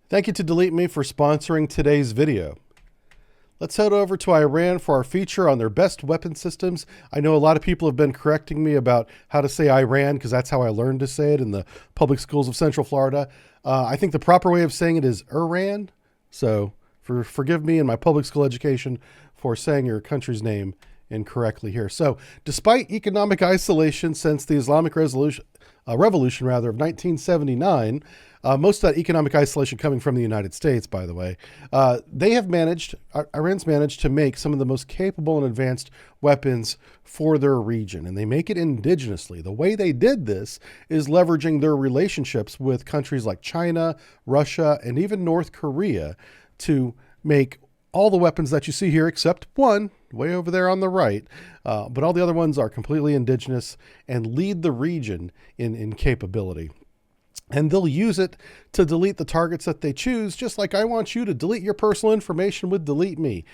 Thank you to Delete Me for sponsoring today's video. Let's head over to Iran for our feature on their best weapon systems. I know a lot of people have been correcting me about how to say Iran because that's how I learned to say it in the public schools of Central Florida. I think the proper way of saying it is Iran. So forgive me in my public school education for saying your country's name incorrectly here. So despite economic isolation since the Islamic Revolution of 1979, most of that economic isolation coming from the United States, by the way, Iran's managed to make some of the most capable and advanced weapons for their region, and they make it indigenously. The way they did this is leveraging their relationships with countries like China, Russia, and even North Korea to make all the weapons that you see here, except one way over there on the right, but all the other ones are completely indigenous and lead the region in capability. And they'll use it to delete the targets that they choose, just like I want you to delete your personal information with Delete Me.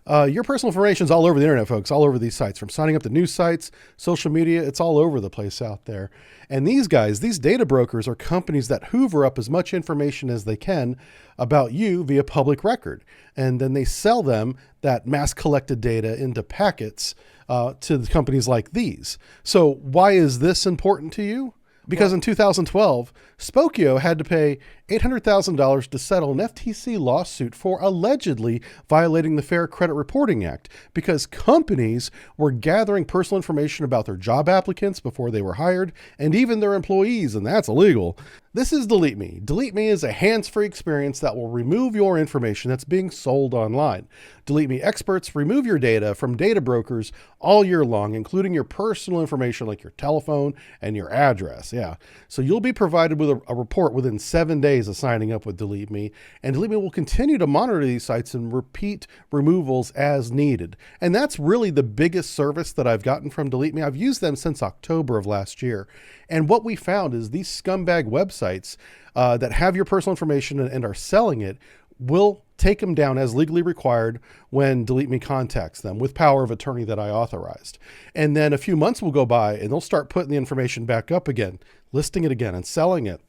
Your personal information is all over the internet, folks, all over these sites, from signing up to news sites, social media, it's all over the place out there. And these guys, these data brokers, are companies that hoover up as much information as they can about you via public record. And then they sell them that mass collected data into packets to the companies like these. So why is this important to you? Because in 2012, Spokio had to pay $800,000 to settle an FTC lawsuit for allegedly violating the Fair Credit Reporting Act because companies were gathering personal information about their job applicants before they were hired and even their employees, and that's illegal. This is Delete Me. Delete Me is a hands-free experience that will remove your information that's being sold online. Delete Me experts remove your data from data brokers all year long, including your personal information like your telephone and your address. Yeah. So you'll be provided with a report within 7 days of signing up with Delete Me, and Delete Me will continue to monitor these sites and repeat removals as needed. And that's really the biggest service that I've gotten from Delete Me. I've used them since October of last year. And what we found is these scumbag websites that have your personal information and are selling it will take them down as legally required when Delete Me contacts them with power of attorney that I authorized. And then a few months will go by and they'll start putting the information back up again, listing it again and selling it.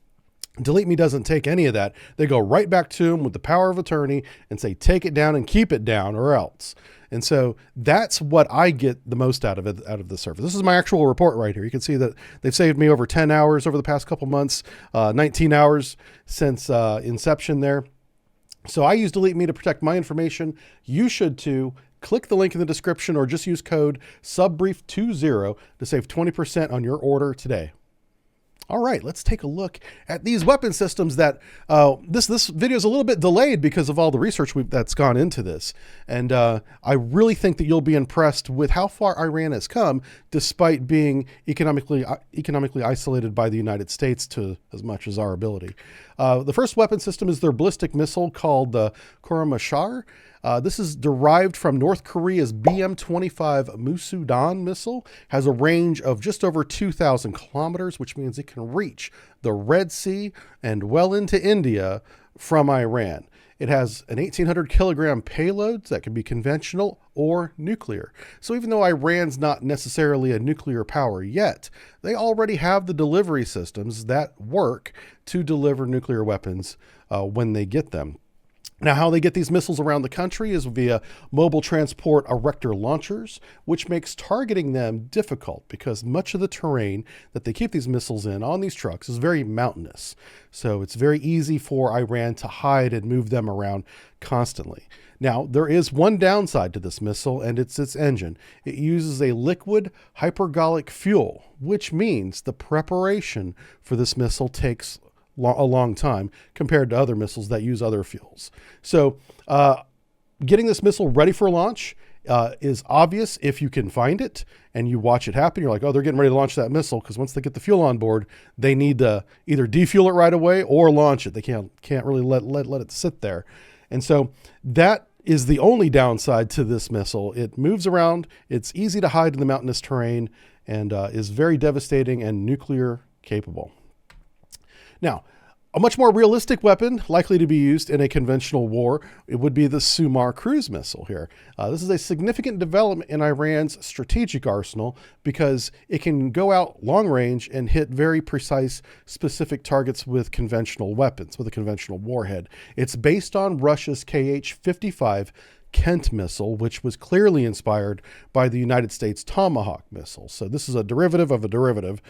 Delete Me doesn't take any of that. They go right back to them with the power of attorney and say, take it down and keep it down or else. And so that's what I get the most out of it, out of the service. This is my actual report right here. You can see that they've saved me over 10 hours over the past couple months, 19 hours since inception there. So I use Delete Me to protect my information. You should too. Click the link in the description or just use code subbrief20 to save 20% on your order today. All right, let's take a look at these weapon systems that this video is a little bit delayed because of all the research that's gone into this. And I really think that you'll be impressed with how far Iran has come despite being economically isolated by the United States to as much as our ability. The first weapon system is their ballistic missile called the Khorramshahr. This is derived from North Korea's BM-25 Musudan missile, has a range of just over 2,000 kilometers, which means it can reach the Red Sea and well into India from Iran. It has an 1,800 kilogram payload that can be conventional or nuclear. So even though Iran's not necessarily a nuclear power yet, they already have the delivery systems that work to deliver nuclear weapons when they get them. Now, how they get these missiles around the country is via mobile transport erector launchers, which makes targeting them difficult because much of the terrain that they keep these missiles in on these trucks is very mountainous. So it's very easy for Iran to hide and move them around constantly. Now, there is one downside to this missile, and it's its engine. It uses a liquid hypergolic fuel, which means the preparation for this missile takes a long time compared to other missiles that use other fuels. So getting this missile ready for launch is obvious if you can find it and you watch it happen. You're like, oh, they're getting ready to launch that missile, because once they get the fuel on board, they need to either defuel it right away or launch it. They can't really let it sit there. And so that is the only downside to this missile. It moves around, it's easy to hide in the mountainous terrain, and is very devastating and nuclear capable. Now, A much more realistic weapon, likely to be used in a conventional war, it would be the Soumar Cruise missile here. This is a significant development in Iran's strategic arsenal because it can go out long range and hit very precise, specific targets with conventional weapons, with a conventional warhead. It's based on Russia's Kh-55 Kent missile, which was clearly inspired by the United States Tomahawk missile. So this is a derivative of a derivative,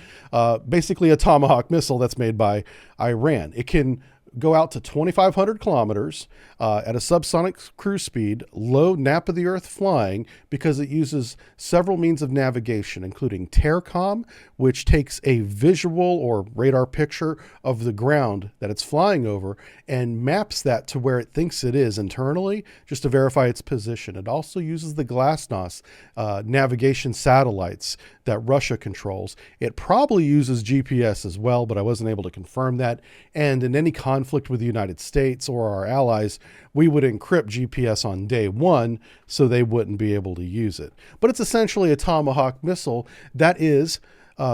basically a Tomahawk missile that's made by Iran. It can go out to 2,500 kilometers at a subsonic cruise speed, low nap of the earth flying, because it uses several means of navigation, including TERCOM, which takes a visual or radar picture of the ground that it's flying over and maps that to where it thinks it is internally, just to verify its position. It also uses the GLaSSNOS navigation satellites that Russia controls. It probably uses GPS as well, but I wasn't able to confirm that. And in any conflict with the United States or our allies, we would encrypt GPS on day one so they wouldn't be able to use it. But it's essentially a Tomahawk missile that is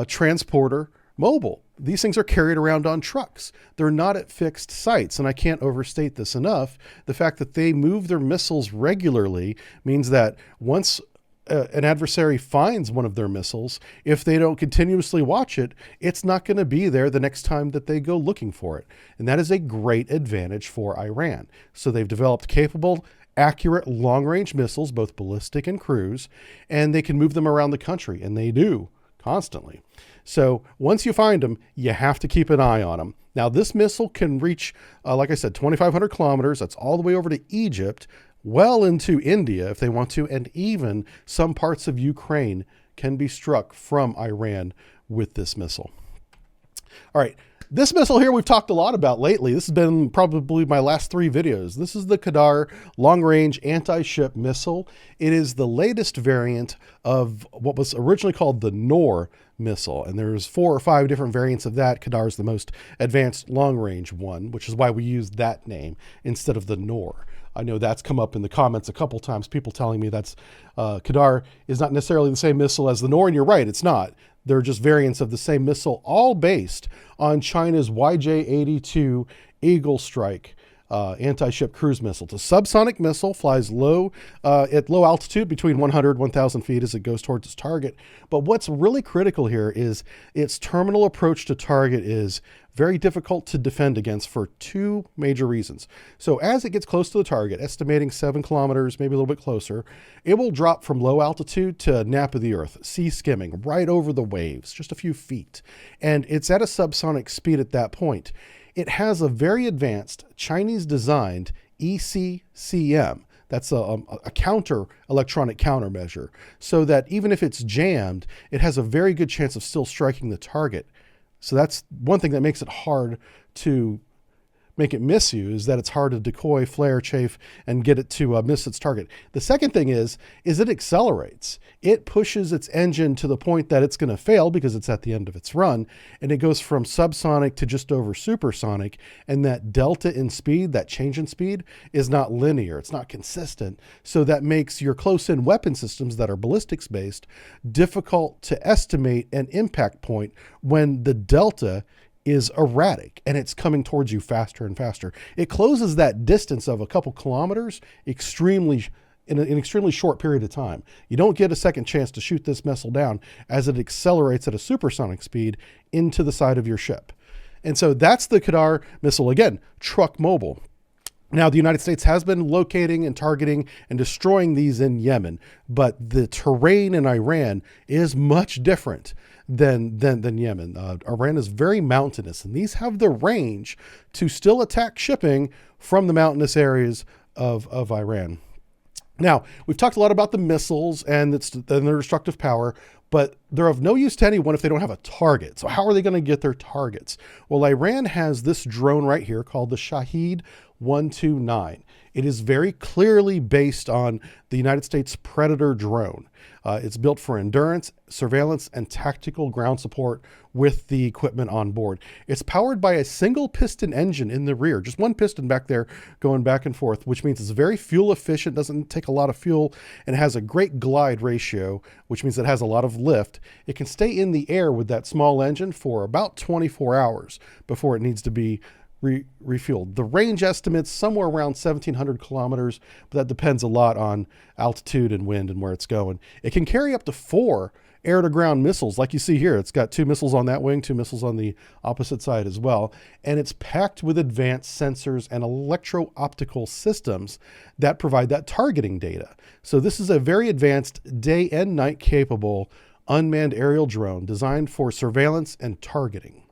transporter mobile. These things are carried around on trucks. They're not at fixed sites, and I can't overstate this enough. The fact that they move their missiles regularly means that once an adversary finds one of their missiles, if they don't continuously watch it, it's not going to be there the next time that they go looking for it. And that is a great advantage for Iran. So they've developed capable, accurate long-range missiles, both ballistic and cruise, and they can move them around the country, and they do constantly. So once you find them, you have to keep an eye on them. Now, this missile can reach, like I said, 2,500 kilometers. That's all the way over to Egypt, well into India if they want to, and even some parts of Ukraine can be struck from Iran with this missile. All right, this missile here we've talked a lot about lately. This has been probably my last 3 videos. This is the Qader long-range anti-ship missile. It is the latest variant of what was originally called the NOR missile, and there's 4 or 5 different variants of that. Qader is the most advanced long-range one, which is why we use that name instead of the NOR. I know that's come up in the comments a couple times, people telling me that's Qader is not necessarily the same missile as the NOR, and you're right, it's not. They're just variants of the same missile, all based on China's YJ-82 Eagle Strike anti-ship cruise missile. It's a subsonic missile, flies low at low altitude, between 100 and 1,000 feet as it goes towards its target. But what's really critical here is its terminal approach to target is very difficult to defend against for 2 major reasons. So as it gets close to the target, estimating 7 kilometers, maybe a little bit closer, it will drop from low altitude to nap of the earth, sea skimming, right over the waves, just a few feet. And it's at a subsonic speed at that point. It has a very advanced Chinese-designed ECCM. That's a counter electronic countermeasure, so that even if it's jammed, it has a very good chance of still striking the target. So that's one thing that makes it hard to make it miss you, is that it's hard to decoy, flare, chafe, and get it to miss its target. The second thing is it accelerates. It pushes its engine to the point that it's going to fail because it's at the end of its run, and it goes from subsonic to just over supersonic, and that delta in speed, that change in speed, is not linear. It's not consistent. So that makes your close-in weapon systems that are ballistics-based difficult to estimate an impact point when the delta is erratic and it's coming towards you faster and faster. It closes that distance of a couple kilometers in an extremely short period of time. You don't get a second chance to shoot this missile down as it accelerates at a supersonic speed into the side of your ship. And so that's the Qader missile, again, truck mobile. Now, the United States has been locating and targeting and destroying these in Yemen, but the terrain in Iran is much different than Yemen. Iran is very mountainous, and these have the range to still attack shipping from the mountainous areas of Iran. Now, we've talked a lot about the missiles and their destructive power, but they're of no use to anyone if they don't have a target. So how are they going to get their targets? Well, Iran has this drone right here called the Shahed 129. It is very clearly based on the United States Predator drone. It's built for endurance, surveillance, and tactical ground support with the equipment on board. It's powered by a single piston engine in the rear, just one piston back there going back and forth, which means it's very fuel efficient, doesn't take a lot of fuel, and has a great glide ratio, which means it has a lot of lift. It can stay in the air with that small engine for about 24 hours before it needs to be refueled. The range estimates somewhere around 1,700 kilometers, but that depends a lot on altitude and wind and where it's going. It can carry up to 4 air-to-ground missiles, like you see here. It's got 2 missiles on that wing, 2 missiles on the opposite side as well, and it's packed with advanced sensors and electro-optical systems that provide that targeting data. So this is a very advanced day and night capable unmanned aerial drone designed for surveillance and targeting.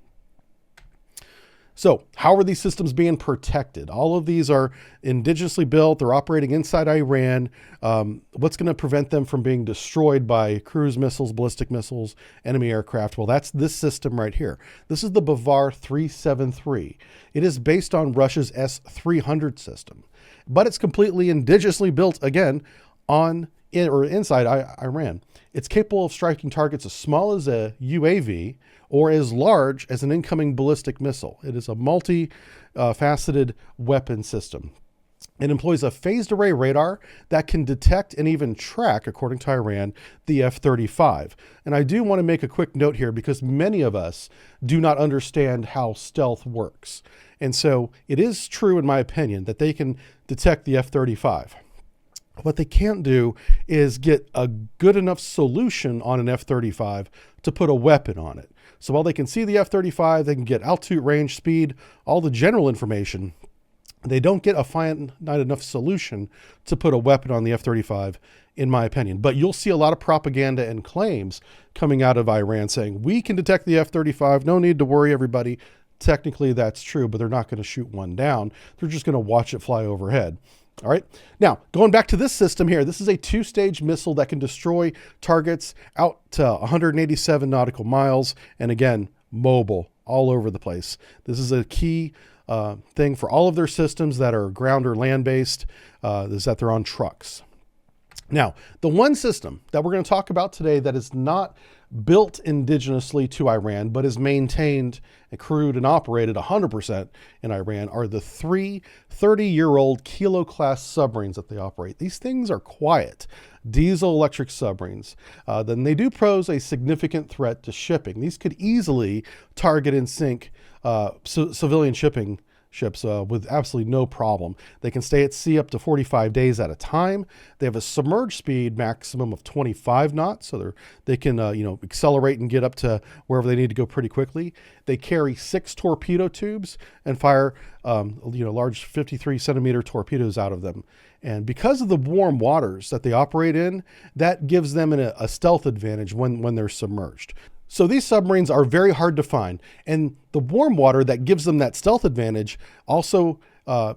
So how are these systems being protected? All of these are indigenously built. They're operating inside Iran. What's going to prevent them from being destroyed by cruise missiles, ballistic missiles, enemy aircraft? Well, that's this system right here. This is the Bavar 373. It is based on Russia's S-300 system, but it's completely indigenously built, again, inside Iran. It's capable of striking targets as small as a UAV or as large as an incoming ballistic missile. It is a multi-faceted weapon system. It employs a phased array radar that can detect and even track, according to Iran, the F-35. And I do want to make a quick note here because many of us do not understand how stealth works. And so it is true, in my opinion, that they can detect the F-35. What they can't do is get a good enough solution on an F-35 to put a weapon on it. So while they can see the F-35, they can get altitude, range, speed, all the general information, they don't get a finite enough solution to put a weapon on the F-35, in my opinion. But you'll see a lot of propaganda and claims coming out of Iran saying, we can detect the F-35, no need to worry, everybody. Technically, that's true, but they're not going to shoot one down. They're just going to watch it fly overhead. All right. Now, going back to this system here, this is a 2-stage missile that can destroy targets out to 187 nautical miles. And again, mobile all over the place. This is a key thing for all of their systems that are ground or land-based, is that they're on trucks. Now, the one system that we're going to talk about today that is not built indigenously to Iran, but is maintained and crewed and operated 100% in Iran are the 3 30-year-old Kilo-class submarines that they operate. These things are quiet, diesel-electric submarines. Then they do pose a significant threat to shipping. These could easily target and sink civilian shipping ships with absolutely no problem. They can stay at sea up to 45 days at a time. They have a submerged speed maximum of 25 knots, so they can accelerate and get up to wherever they need to go pretty quickly. They carry 6 torpedo tubes and fire large 53-centimeter torpedoes out of them. And because of the warm waters that they operate in, that gives them a stealth advantage when they're submerged. So these submarines are very hard to find, and the warm water that gives them that stealth advantage also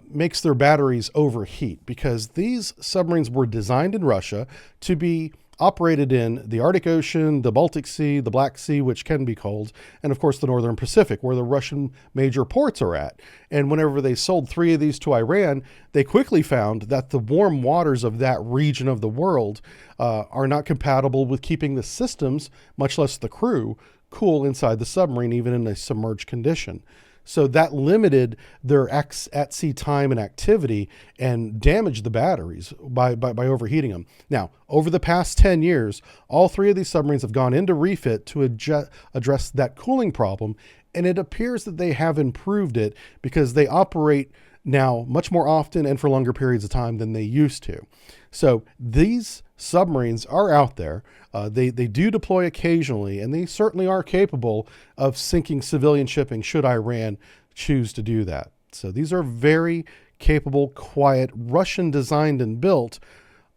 makes their batteries overheat, because these submarines were designed in Russia to be operated in the Arctic Ocean, the Baltic Sea, the Black Sea, which can be cold, and of course the Northern Pacific, where the Russian major ports are at. And whenever they sold 3 of these to Iran, they quickly found that the warm waters of that region of the world are not compatible with keeping the systems, much less the crew, cool inside the submarine, even in a submerged condition. So that limited their at-sea time and activity and damaged the batteries by overheating them. Now, over the past 10 years, all 3 of these submarines have gone into refit to address that cooling problem, and it appears that they have improved it because they operate now much more often and for longer periods of time than they used to. So these submarines are out there. They do deploy occasionally, and they certainly are capable of sinking civilian shipping should Iran choose to do that. So these are very capable, quiet, Russian designed and built,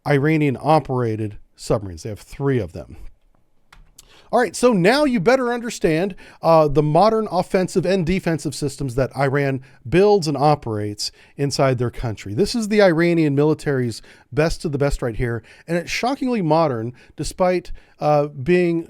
Iranian operated submarines. They have 3 of them. All right, so now you better understand the modern offensive and defensive systems that Iran builds and operates inside their country. This is the Iranian military's best of the best right here, and it's shockingly modern despite being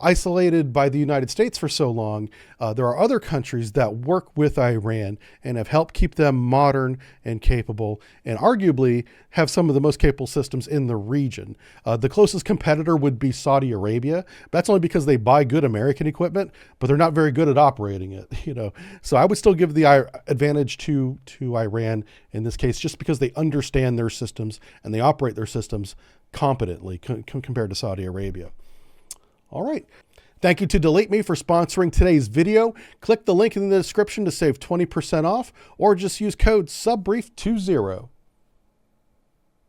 isolated by the United States for so long. There are other countries that work with Iran and have helped keep them modern and capable, and arguably have some of the most capable systems in the region. The closest competitor would be Saudi Arabia. That's only because they buy good American equipment, but they're not very good at operating it. So I would still give the advantage to Iran in this case, just because they understand their systems and they operate their systems competently compared to Saudi Arabia. All right. Thank you to Delete Me for sponsoring today's video. Click the link in the description to save 20% off, or just use code subbrief20.